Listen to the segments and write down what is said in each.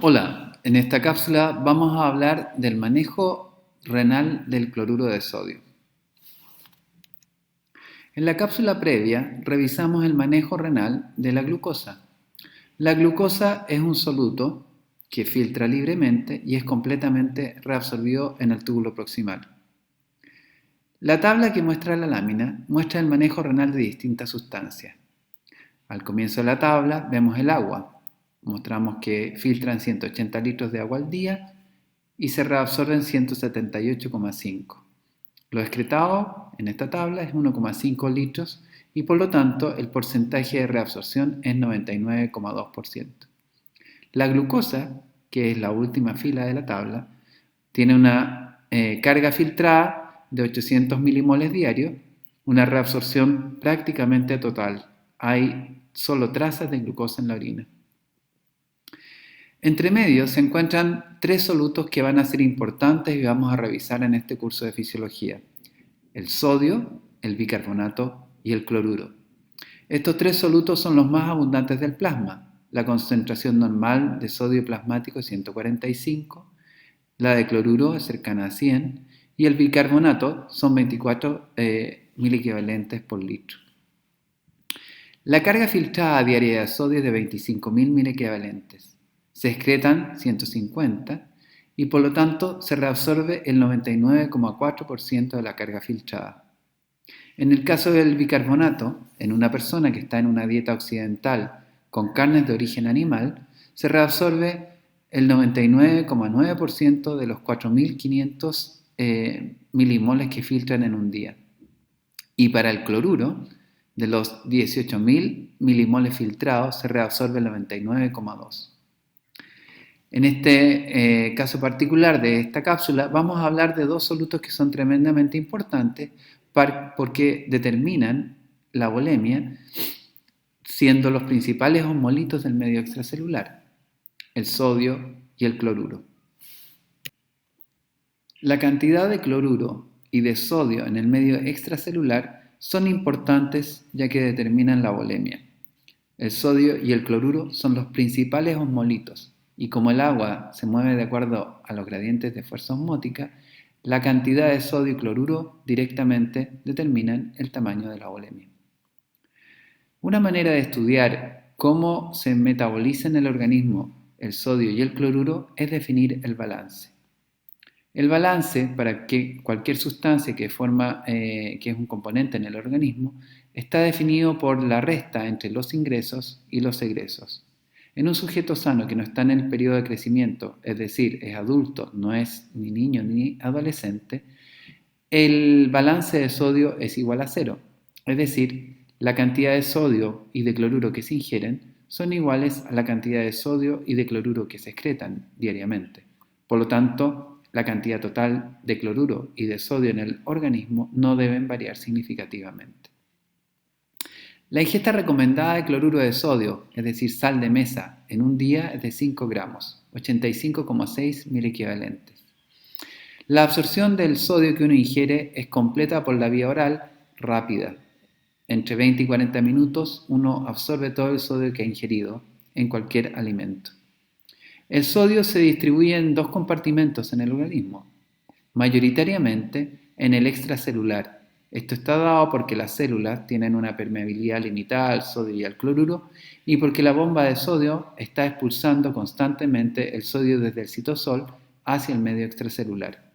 Hola, en esta cápsula vamos a hablar del manejo renal del cloruro de sodio. En la cápsula previa revisamos el manejo renal de la glucosa. La glucosa es un soluto que filtra libremente y es completamente reabsorbido en el túbulo proximal. La tabla que muestra la lámina muestra el manejo renal de distintas sustancias. Al comienzo de la tabla vemos el agua. Mostramos que filtran 180 litros de agua al día y se reabsorben 178,5. Lo excretado en esta tabla es 1,5 litros y por lo tanto el porcentaje de reabsorción es 99,2%. La glucosa, que es la última fila de la tabla, tiene una carga filtrada de 800 milimoles diarios, una reabsorción prácticamente total. Hay solo trazas de glucosa en la orina. Entre medio se encuentran tres solutos que van a ser importantes y vamos a revisar en este curso de fisiología: el sodio, el bicarbonato y el cloruro. Estos tres solutos son los más abundantes del plasma. La concentración normal de sodio plasmático es 145, la de cloruro es cercana a 100 y el bicarbonato son 24 miliequivalentes por litro. La carga filtrada diaria de sodio es de 25.000 miliequivalentes. Se excretan 150 y por lo tanto se reabsorbe el 99,4% de la carga filtrada. En el caso del bicarbonato, en una persona que está en una dieta occidental con carnes de origen animal, se reabsorbe el 99,9% de los 4.500 milimoles que filtran en un día. Y para el cloruro, de los 18.000 milimoles filtrados, se reabsorbe el 99,2%. En este caso particular de esta cápsula vamos a hablar de dos solutos que son tremendamente importantes porque determinan la volemia, siendo los principales osmolitos del medio extracelular, el sodio y el cloruro. La cantidad de cloruro y de sodio en el medio extracelular son importantes ya que determinan la volemia. El sodio y el cloruro son los principales osmolitos y como el agua se mueve de acuerdo a los gradientes de fuerza osmótica, la cantidad de sodio y cloruro directamente determinan el tamaño de la volemia. Una manera de estudiar cómo se metaboliza en el organismo el sodio y el cloruro es definir el balance. El balance, para que cualquier sustancia que es un componente en el organismo, está definido por la resta entre los ingresos y los egresos. En un sujeto sano que no está en el periodo de crecimiento, es decir, es adulto, no es ni niño ni adolescente, el balance de sodio es igual a 0, es decir, la cantidad de sodio y de cloruro que se ingieren son iguales a la cantidad de sodio y de cloruro que se excretan diariamente. Por lo tanto, la cantidad total de cloruro y de sodio en el organismo no deben variar significativamente. La ingesta recomendada de cloruro de sodio, es decir, sal de mesa, en un día es de 5 gramos, 85,6 miliequivalentes. La absorción del sodio que uno ingiere es completa por la vía oral rápida. Entre 20 y 40 minutos uno absorbe todo el sodio que ha ingerido en cualquier alimento. El sodio se distribuye en dos compartimentos en el organismo, mayoritariamente en el extracelular. Esto está dado porque las células tienen una permeabilidad limitada al sodio y al cloruro y porque la bomba de sodio está expulsando constantemente el sodio desde el citosol hacia el medio extracelular.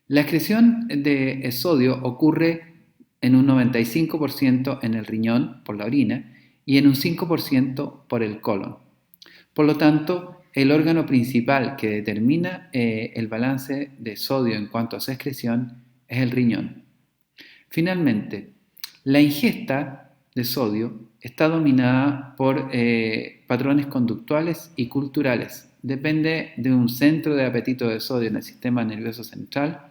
La excreción de sodio ocurre en un 95% en el riñón por la orina y en un 5% por el colon. Por lo tanto, el órgano principal que determina el balance de sodio en cuanto a su excreción es el riñón. Finalmente, la ingesta de sodio está dominada por patrones conductuales y culturales. Depende de un centro de apetito de sodio en el sistema nervioso central,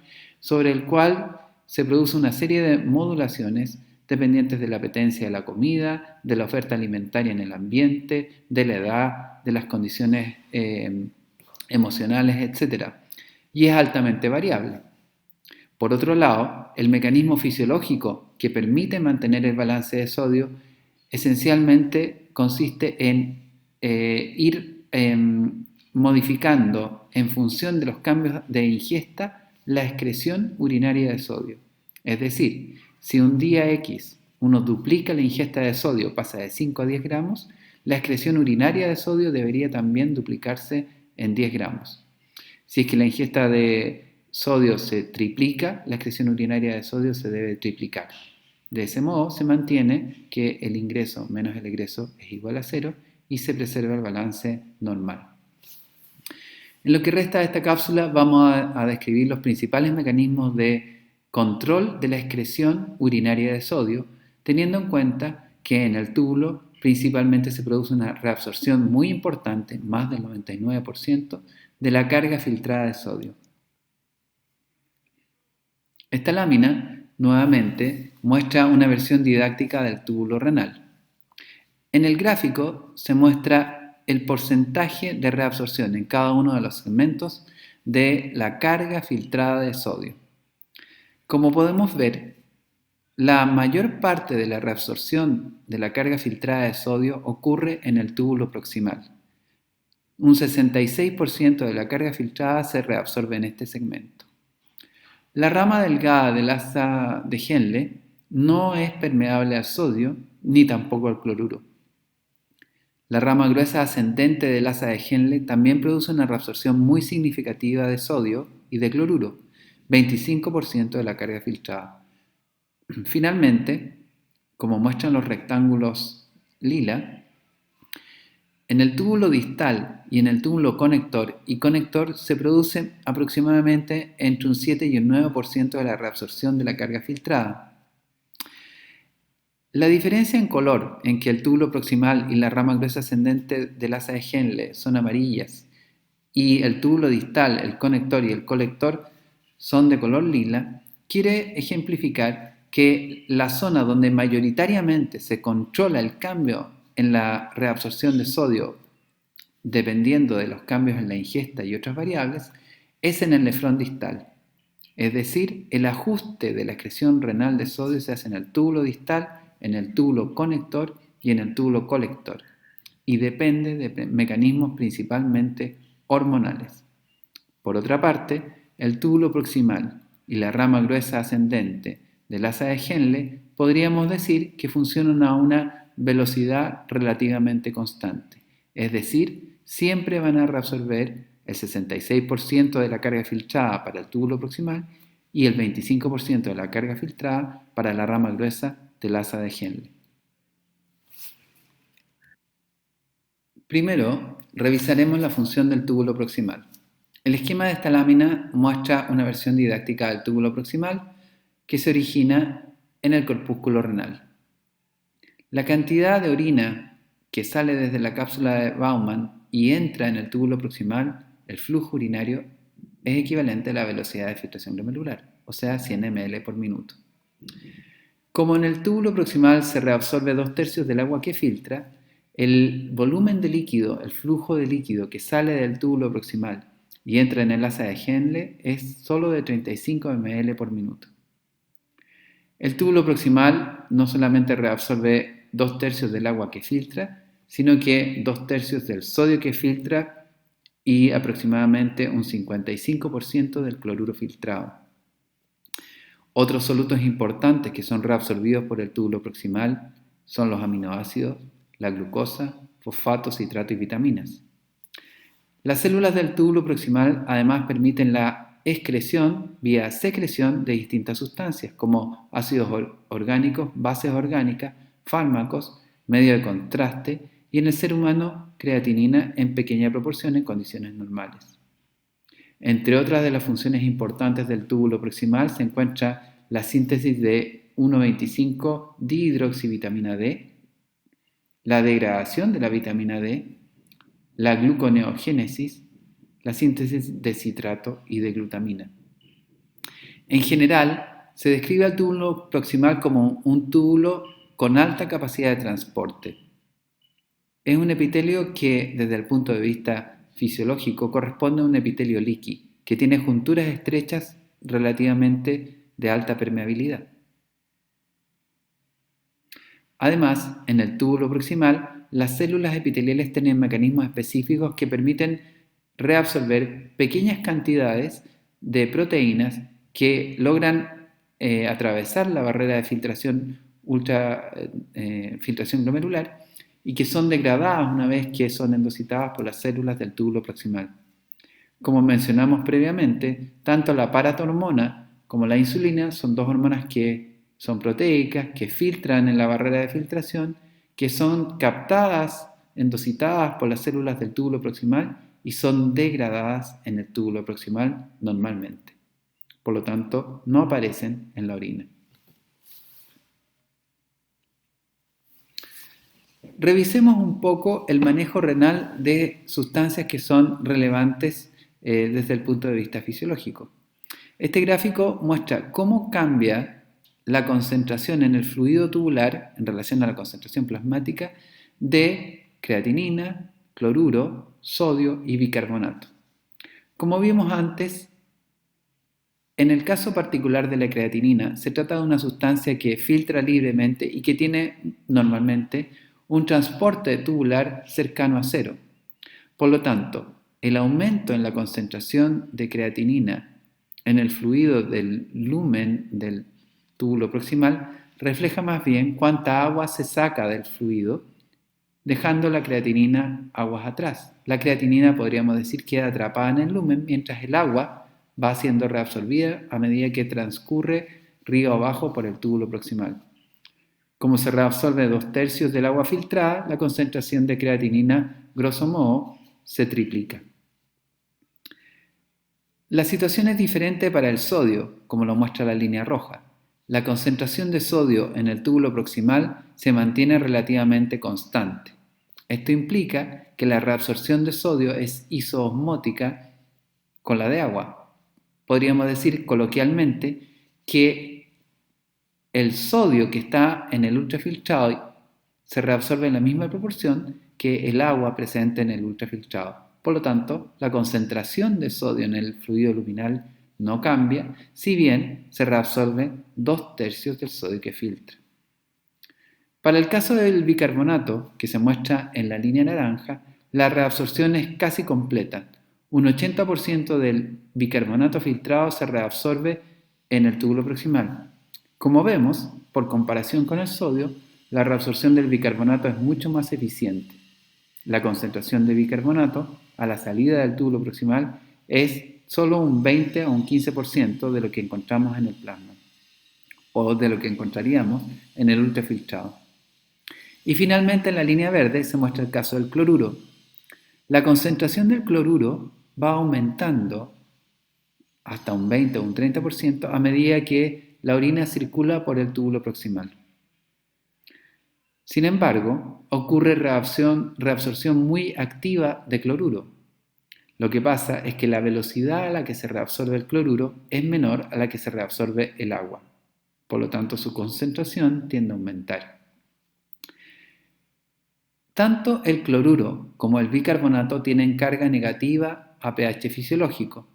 sobre el cual se produce una serie de modulaciones dependientes de la apetencia de la comida, de la oferta alimentaria en el ambiente, de la edad, de las condiciones emocionales, etc. Y es altamente variable. Por otro lado, el mecanismo fisiológico que permite mantener el balance de sodio esencialmente consiste en ir modificando en función de los cambios de ingesta la excreción urinaria de sodio. Es decir, si un día X uno duplica la ingesta de sodio, pasa de 5 a 10 gramos, la excreción urinaria de sodio debería también duplicarse en 10 gramos. Si es que la ingesta de sodio se triplica, la excreción urinaria de sodio se debe triplicar. De ese modo se mantiene que el ingreso menos el egreso es igual a 0 y se preserva el balance normal. En lo que resta de esta cápsula vamos a describir los principales mecanismos de control de la excreción urinaria de sodio, teniendo en cuenta que en el túbulo principalmente se produce una reabsorción muy importante, más del 99%, de la carga filtrada de sodio. Esta lámina, nuevamente, muestra una versión didáctica del túbulo renal. En el gráfico se muestra el porcentaje de reabsorción en cada uno de los segmentos de la carga filtrada de sodio. Como podemos ver, la mayor parte de la reabsorción de la carga filtrada de sodio ocurre en el túbulo proximal. Un 66% de la carga filtrada se reabsorbe en este segmento. La rama delgada del asa de Henle no es permeable al sodio ni tampoco al cloruro. La rama gruesa ascendente del asa de Henle también produce una reabsorción muy significativa de sodio y de cloruro, 25% de la carga filtrada. Finalmente, como muestran los rectángulos lila, en el túbulo distal y en el túbulo conector y conector se produce aproximadamente entre un 7 y un 9% de la reabsorción de la carga filtrada. La diferencia en color en que el túbulo proximal y la rama gruesa ascendente del asa de Henle son amarillas y el túbulo distal, el conector y el colector son de color lila, quiere ejemplificar que la zona donde mayoritariamente se controla el cambio en la reabsorción de sodio dependiendo de los cambios en la ingesta y otras variables es en el nefrón distal. Es decir, el ajuste de la excreción renal de sodio se hace en el túbulo distal, en el túbulo conector y en el túbulo colector, y depende de mecanismos principalmente hormonales. Por otra parte, el túbulo proximal y la rama gruesa ascendente del asa de Henle podríamos decir que funcionan a una velocidad relativamente constante, es decir, siempre van a reabsorber el 66% de la carga filtrada para el túbulo proximal y el 25% de la carga filtrada para la rama gruesa del asa de Henle. Primero, revisaremos la función del túbulo proximal. El esquema de esta lámina muestra una versión didáctica del túbulo proximal que se origina en el corpúsculo renal. La cantidad de orina que sale desde la cápsula de Bowman y entra en el túbulo proximal, el flujo urinario, es equivalente a la velocidad de filtración glomerular, o sea, 100 ml por minuto. Como en el túbulo proximal se reabsorbe 2/3 del agua que filtra, el volumen de líquido, el flujo de líquido que sale del túbulo proximal y entra en el asa de Henle es solo de 35 ml por minuto. El túbulo proximal no solamente reabsorbe 2/3 del agua que filtra, sino que 2/3 del sodio que filtra y aproximadamente un 55% del cloruro filtrado. Otros solutos importantes que son reabsorbidos por el túbulo proximal son los aminoácidos, la glucosa, fosfatos, citratos y vitaminas. Las células del túbulo proximal además permiten la excreción vía secreción de distintas sustancias como ácidos orgánicos, bases orgánicas, fármacos, medio de contraste y en el ser humano creatinina en pequeña proporción en condiciones normales. Entre otras de las funciones importantes del túbulo proximal se encuentra la síntesis de 1,25-dihidroxivitamina D, la degradación de la vitamina D, la gluconeogénesis, la síntesis de citrato y de glutamina. En general, se describe al túbulo proximal como un túbulo con alta capacidad de transporte. Es un epitelio que, desde el punto de vista fisiológico, corresponde a un epitelio líquido, que tiene junturas estrechas relativamente de alta permeabilidad. Además, en el túbulo proximal las células epiteliales tienen mecanismos específicos que permiten reabsorber pequeñas cantidades de proteínas que logran atravesar la barrera de filtración filtración glomerular y que son degradadas una vez que son endocitadas por las células del túbulo proximal. Como mencionamos previamente, tanto la paratormona como la insulina son dos hormonas que son proteicas, que filtran en la barrera de filtración, que son captadas, endocitadas por las células del túbulo proximal y son degradadas en el túbulo proximal normalmente. Por lo tanto, no aparecen en la orina. Revisemos un poco el manejo renal de sustancias que son relevantes desde el punto de vista fisiológico. Este gráfico muestra cómo cambia la concentración en el fluido tubular en relación a la concentración plasmática de creatinina, cloruro, sodio y bicarbonato. Como vimos antes, en el caso particular de la creatinina, se trata de una sustancia que filtra libremente y que tiene normalmente un transporte tubular cercano a cero. Por lo tanto, el aumento en la concentración de creatinina en el fluido del lumen del túbulo proximal refleja más bien cuánta agua se saca del fluido, dejando la creatinina aguas atrás. La creatinina, podríamos decir, queda atrapada en el lumen, mientras el agua va siendo reabsorbida a medida que transcurre río abajo por el túbulo proximal. Como se reabsorbe 2/3 del agua filtrada, la concentración de creatinina, grosso modo, se triplica. La situación es diferente para el sodio, como lo muestra la línea roja. La concentración de sodio en el túbulo proximal se mantiene relativamente constante. Esto implica que la reabsorción de sodio es isoosmótica con la de agua. Podríamos decir coloquialmente que el sodio que está en el ultrafiltrado se reabsorbe en la misma proporción que el agua presente en el ultrafiltrado. Por lo tanto, la concentración de sodio en el fluido luminal no cambia, si bien se reabsorbe 2/3 del sodio que filtra. Para el caso del bicarbonato, que se muestra en la línea naranja, la reabsorción es casi completa. Un 80% del bicarbonato filtrado se reabsorbe en el túbulo proximal. Como vemos, por comparación con el sodio, la reabsorción del bicarbonato es mucho más eficiente. La concentración de bicarbonato a la salida del túbulo proximal es solo un 20 o un 15% de lo que encontramos en el plasma, o de lo que encontraríamos en el ultrafiltrado. Y finalmente en la línea verde se muestra el caso del cloruro. La concentración del cloruro va aumentando hasta un 20 o un 30% a medida que la orina circula por el túbulo proximal. Sin embargo, ocurre reabsorción muy activa de cloruro. Lo que pasa es que la velocidad a la que se reabsorbe el cloruro es menor a la que se reabsorbe el agua. Por lo tanto, su concentración tiende a aumentar. Tanto el cloruro como el bicarbonato tienen carga negativa a pH fisiológico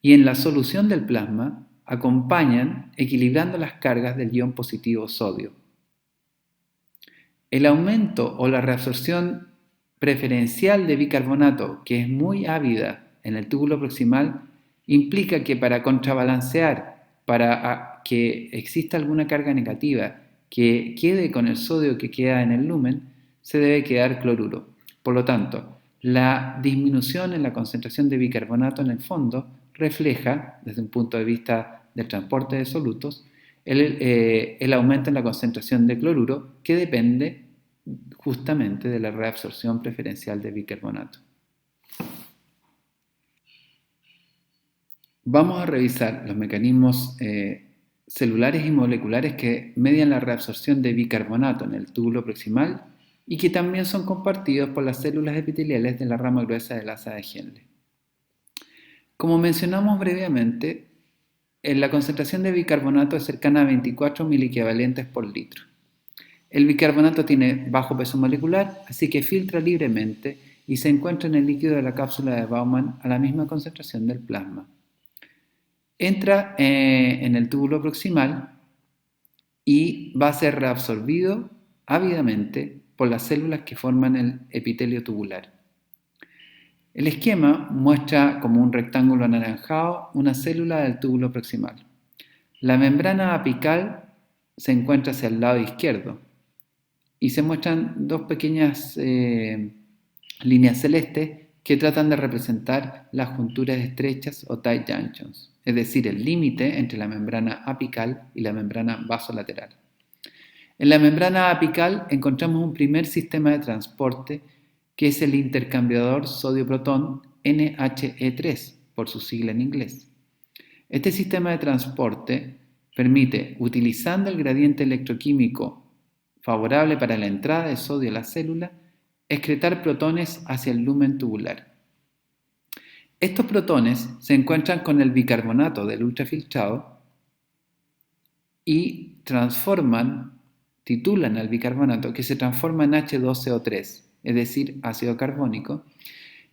y en la solución del plasma acompañan equilibrando las cargas del ion positivo sodio. El aumento o la reabsorción preferencial de bicarbonato, que es muy ávida en el túbulo proximal, implica que para contrabalancear, para que exista alguna carga negativa que quede con el sodio que queda en el lumen, se debe quedar cloruro. Por lo tanto, la disminución en la concentración de bicarbonato en el fondo refleja, desde un punto de vista del transporte de solutos, el aumento en la concentración de cloruro que depende justamente de la reabsorción preferencial de bicarbonato. Vamos a revisar los mecanismos celulares y moleculares que median la reabsorción de bicarbonato en el túbulo proximal y que también son compartidos por las células epiteliales de la rama gruesa del asa de Henle. Como mencionamos brevemente, la concentración de bicarbonato es cercana a 24 miliequivalentes por litro. El bicarbonato tiene bajo peso molecular, así que filtra libremente y se encuentra en el líquido de la cápsula de Bowman a la misma concentración del plasma. Entra en el túbulo proximal y va a ser reabsorbido ávidamente por las células que forman el epitelio tubular. El esquema muestra como un rectángulo anaranjado una célula del túbulo proximal. La membrana apical se encuentra hacia el lado izquierdo y se muestran dos pequeñas líneas celestes que tratan de representar las junturas estrechas o tight junctions, es decir, el límite entre la membrana apical y la membrana vasolateral. En la membrana apical encontramos un primer sistema de transporte que es el intercambiador sodio-protón NHE3, por su sigla en inglés. Este sistema de transporte permite, utilizando el gradiente electroquímico favorable para la entrada de sodio a la célula, excretar protones hacia el lumen tubular. Estos protones se encuentran con el bicarbonato del ultrafiltrado y titulan al bicarbonato que se transforma en H2CO3, es decir, ácido carbónico,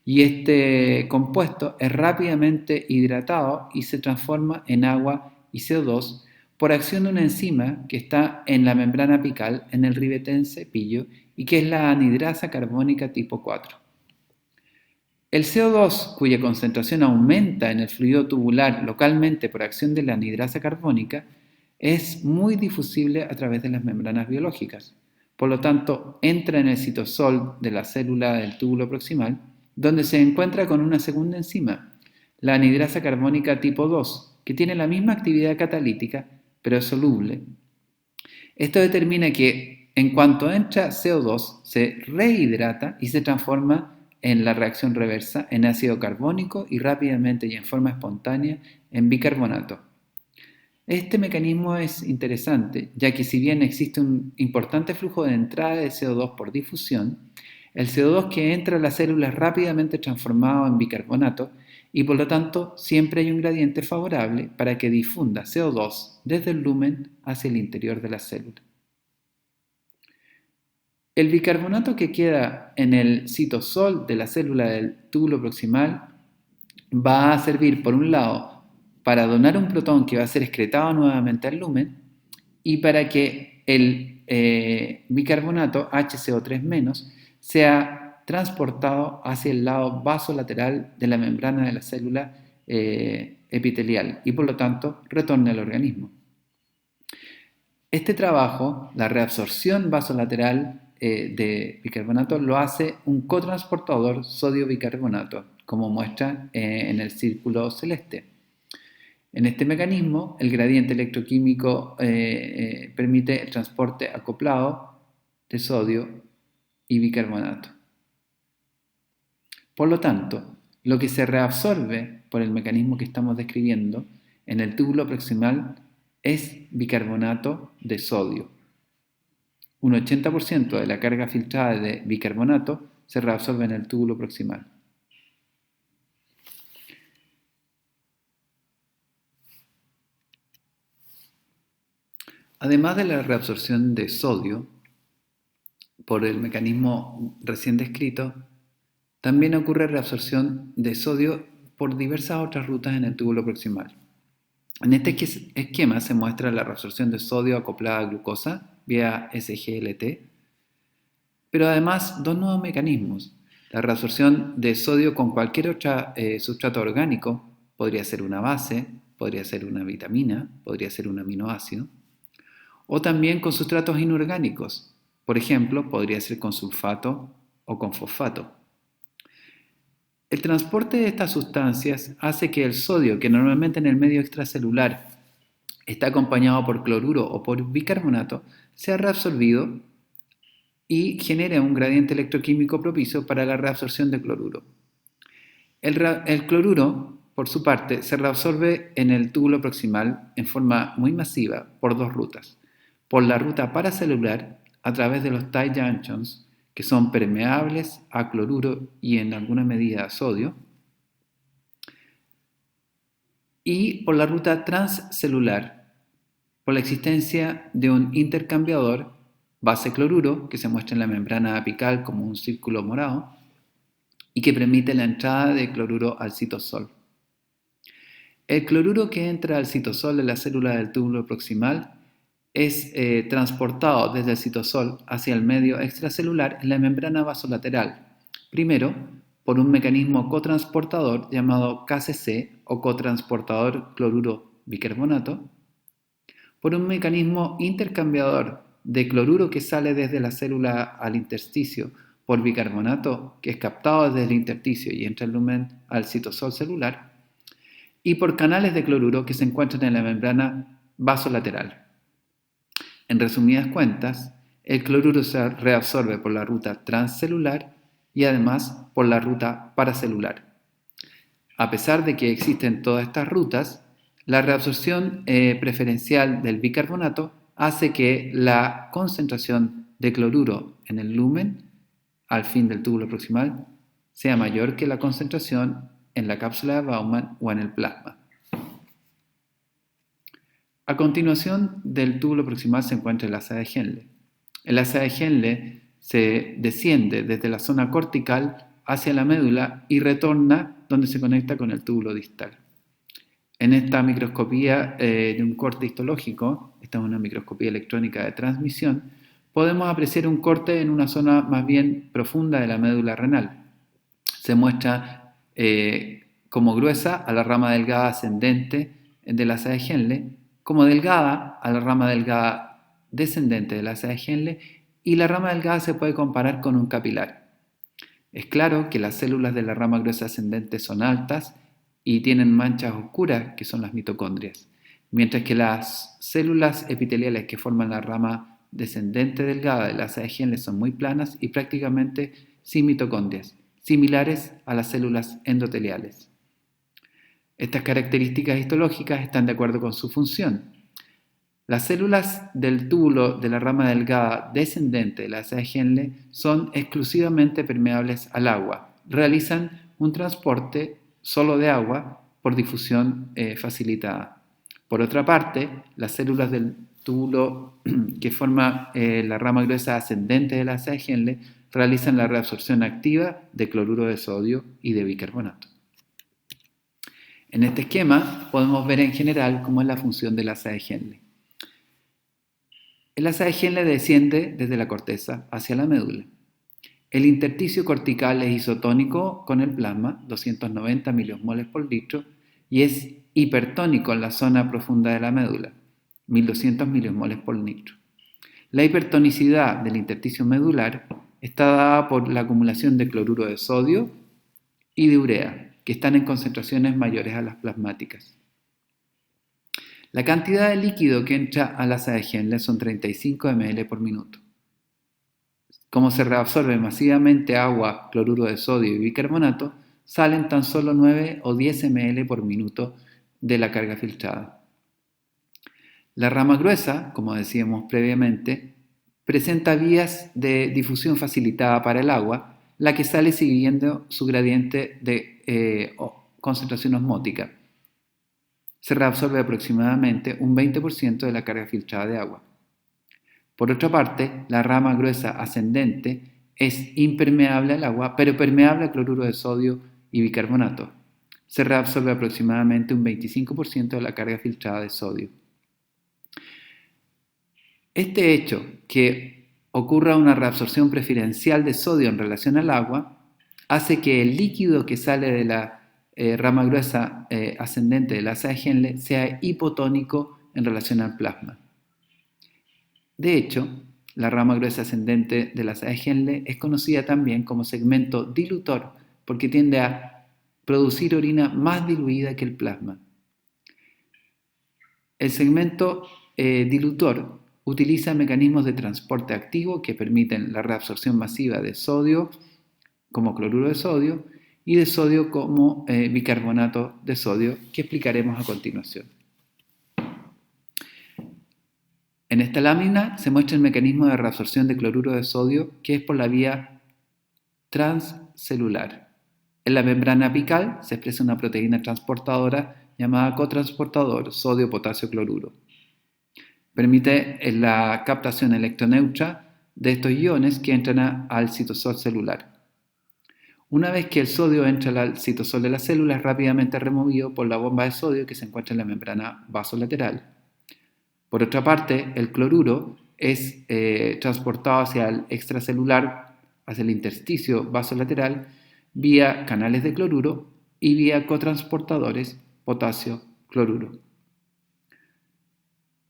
y este compuesto es rápidamente hidratado y se transforma en agua y CO2 por acción de una enzima que está en la membrana apical en el ribetén cepillo y que es la anhidrasa carbónica tipo 4. El CO2, cuya concentración aumenta en el fluido tubular localmente por acción de la anhidrasa carbónica, es muy difusible a través de las membranas biológicas. Por lo tanto, entra en el citosol de la célula del túbulo proximal, donde se encuentra con una segunda enzima, la anhidrasa carbónica tipo 2, que tiene la misma actividad catalítica, pero es soluble. Esto determina que en cuanto entra CO2, se rehidrata y se transforma en la reacción reversa en ácido carbónico y rápidamente y en forma espontánea en bicarbonato. Este mecanismo es interesante, ya que si bien existe un importante flujo de entrada de CO2 por difusión, el CO2 que entra a la célula es rápidamente transformado en bicarbonato y por lo tanto siempre hay un gradiente favorable para que difunda CO2 desde el lumen hacia el interior de la célula. El bicarbonato que queda en el citosol de la célula del túbulo proximal va a servir, por un lado, para donar un protón que va a ser excretado nuevamente al lumen y para que el bicarbonato HCO3- sea transportado hacia el lado vasolateral de la membrana de la célula epitelial y por lo tanto retorne al organismo. Este trabajo, la reabsorción vasolateral de bicarbonato, lo hace un cotransportador sodio-bicarbonato, como muestra en el círculo celeste. En este mecanismo, el gradiente electroquímico permite el transporte acoplado de sodio y bicarbonato. Por lo tanto, lo que se reabsorbe por el mecanismo que estamos describiendo en el túbulo proximal es bicarbonato de sodio. Un 80% de la carga filtrada de bicarbonato se reabsorbe en el túbulo proximal. Además de la reabsorción de sodio, por el mecanismo recién descrito, también ocurre reabsorción de sodio por diversas otras rutas en el túbulo proximal. En este esquema se muestra la reabsorción de sodio acoplada a glucosa vía SGLT, pero además dos nuevos mecanismos. La reabsorción de sodio con cualquier otro sustrato orgánico, podría ser una base, podría ser una vitamina, podría ser un aminoácido, o también con sustratos inorgánicos, por ejemplo, podría ser con sulfato o con fosfato. El transporte de estas sustancias hace que el sodio, que normalmente en el medio extracelular está acompañado por cloruro o por bicarbonato, sea reabsorbido y genere un gradiente electroquímico propicio para la reabsorción de cloruro. El cloruro, por su parte, se reabsorbe en el túbulo proximal en forma muy masiva por dos rutas. Por la ruta paracelular, a través de los tight junctions, que son permeables a cloruro y en alguna medida a sodio, y por la ruta transcelular, por la existencia de un intercambiador base-cloruro, que se muestra en la membrana apical como un círculo morado, y que permite la entrada de cloruro al citosol. El cloruro que entra al citosol de la célula del túbulo proximal es transportado desde el citosol hacia el medio extracelular en la membrana vasolateral. Primero, por un mecanismo cotransportador llamado KCC o cotransportador cloruro bicarbonato, por un mecanismo intercambiador de cloruro que sale desde la célula al intersticio por bicarbonato que es captado desde el intersticio y entra el lumen al citosol celular, y por canales de cloruro que se encuentran en la membrana vasolateral. En resumidas cuentas, el cloruro se reabsorbe por la ruta transcelular y además por la ruta paracelular. A pesar de que existen todas estas rutas, la reabsorción preferencial del bicarbonato hace que la concentración de cloruro en el lumen, al fin del túbulo proximal, sea mayor que la concentración en la cápsula de Baumann o en el plasma. A continuación del túbulo proximal se encuentra el asa de Henle. El asa de Henle se desciende desde la zona cortical hacia la médula y retorna donde se conecta con el túbulo distal. En esta microscopía de un corte histológico, esta es una microscopía electrónica de transmisión, podemos apreciar un corte en una zona más bien profunda de la médula renal. Se muestra como gruesa a la rama delgada ascendente del asa de Henle, como delgada a la rama delgada descendente del asa de Henle, y la rama delgada se puede comparar con un capilar. Es claro que las células de la rama gruesa ascendente son altas y tienen manchas oscuras, que son las mitocondrias, mientras que las células epiteliales que forman la rama descendente delgada del asa de Henle son muy planas y prácticamente sin mitocondrias, similares a las células endoteliales. Estas características histológicas están de acuerdo con su función. Las células del túbulo de la rama delgada descendente de la asa de Henle son exclusivamente permeables al agua. Realizan un transporte solo de agua por difusión facilitada. Por otra parte, las células del túbulo que forma la rama gruesa ascendente de la asa de Henle realizan la reabsorción activa de cloruro de sodio y de bicarbonato. En este esquema podemos ver en general cómo es la función del asa de Henle. El asa de Henle desciende desde la corteza hacia la médula. El intersticio cortical es isotónico con el plasma, 290 miliosmoles por litro, y es hipertónico en la zona profunda de la médula, 1200 miliosmoles por litro. La hipertonicidad del intersticio medular está dada por la acumulación de cloruro de sodio y de urea, que están en concentraciones mayores a las plasmáticas. La cantidad de líquido que entra al asa de Henle son 35 ml por minuto. Como se reabsorbe masivamente agua, cloruro de sodio y bicarbonato, salen tan solo 9 o 10 ml por minuto de la carga filtrada. La rama gruesa, como decíamos previamente, presenta vías de difusión facilitada para el agua, la que sale siguiendo su gradiente de concentración osmótica. Se reabsorbe aproximadamente un 20% de la carga filtrada de agua. Por otra parte, la rama gruesa ascendente es impermeable al agua, pero permeable al cloruro de sodio y bicarbonato. Se reabsorbe aproximadamente un 25% de la carga filtrada de sodio. Este hecho, que ocurra una reabsorción preferencial de sodio en relación al agua, hace que el líquido que sale de la rama gruesa ascendente del asa de Henle sea hipotónico en relación al plasma. De hecho, la rama gruesa ascendente del asa de Henle es conocida también como segmento dilutor porque tiende a producir orina más diluida que el plasma. El segmento dilutor utiliza mecanismos de transporte activo que permiten la reabsorción masiva de sodio como cloruro de sodio y de sodio como bicarbonato de sodio, que explicaremos a continuación. En esta lámina se muestra el mecanismo de reabsorción de cloruro de sodio, que es por la vía transcelular. En la membrana apical se expresa una proteína transportadora llamada cotransportador sodio-potasio-cloruro. Permite la captación electroneutra de estos iones que entran al citosol celular. Una vez que el sodio entra al citosol de la célula, es rápidamente removido por la bomba de sodio que se encuentra en la membrana vasolateral. Por otra parte, el cloruro es transportado hacia el extracelular, hacia el intersticio vasolateral, vía canales de cloruro y vía cotransportadores potasio-cloruro.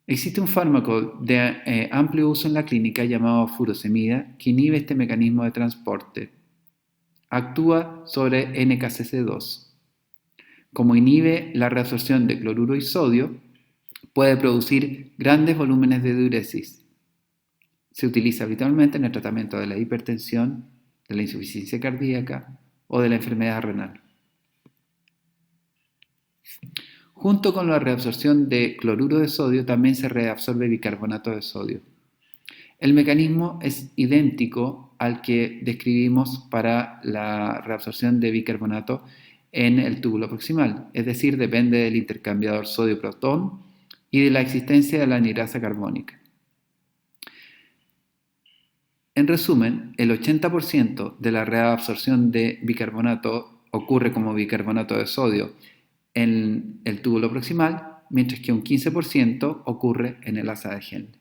Existe un fármaco de amplio uso en la clínica llamado furosemida que inhibe este mecanismo de transporte. Actúa sobre NKCC2. Como inhibe la reabsorción de cloruro y sodio, puede producir grandes volúmenes de diuresis. Se utiliza habitualmente en el tratamiento de la hipertensión, de la insuficiencia cardíaca o de la enfermedad renal. Junto con la reabsorción de cloruro de sodio también se reabsorbe bicarbonato de sodio. El mecanismo es idéntico al que describimos para la reabsorción de bicarbonato en el túbulo proximal, es decir, depende del intercambiador sodio-protón y de la existencia de la anhidrasa carbónica. En resumen, el 80% de la reabsorción de bicarbonato ocurre como bicarbonato de sodio en el túbulo proximal, mientras que un 15% ocurre en el asa de Henle.